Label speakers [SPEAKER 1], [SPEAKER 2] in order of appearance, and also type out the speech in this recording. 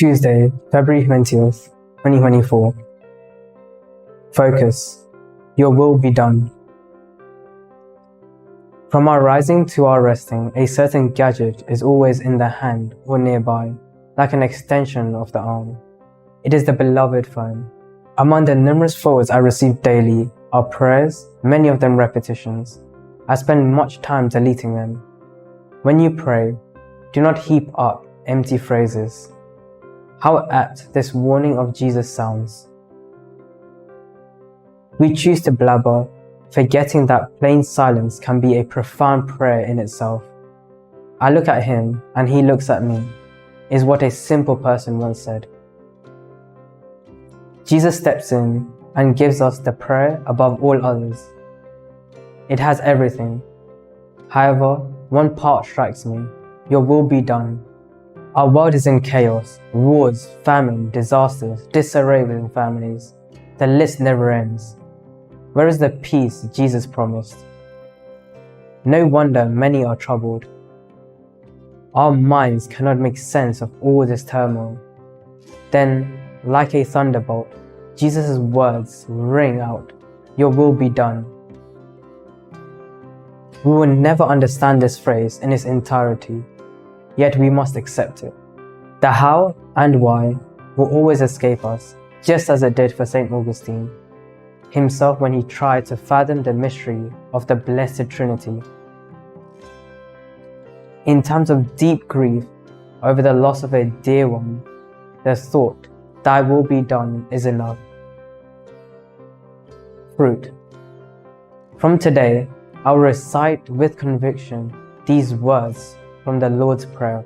[SPEAKER 1] Tuesday, February 20th, 2024. Focus. Your will be done. From our rising to our resting, a certain gadget is always in the hand or nearby, like an extension of the arm. It is the beloved phone. Among the numerous thoughts I receive daily are prayers, many of them repetitions. I spend much time deleting them. When you pray, do not heap up empty phrases. How apt this warning of Jesus sounds. We choose to blabber, forgetting that plain silence can be a profound prayer in itself. I look at him and he looks at me, is what a simple person once said. Jesus steps in and gives us the prayer above all others. It has everything. However, one part strikes me: your will be done. Our world is in chaos, wars, famine, disasters, disarray within families. The list never ends. Where is the peace Jesus promised? No wonder many are troubled. Our minds cannot make sense of all this turmoil. Then, like a thunderbolt, Jesus' words ring out, "Your will be done." We will never understand this phrase in its entirety, yet we must accept it. The how and why will always escape us, just as it did for St. Augustine himself when he tried to fathom the mystery of the Blessed Trinity. In times of deep grief over the loss of a dear one, the thought, "Thy will be done," is enough. Fruit. From today, I will recite with conviction these words from the Lord's Prayer.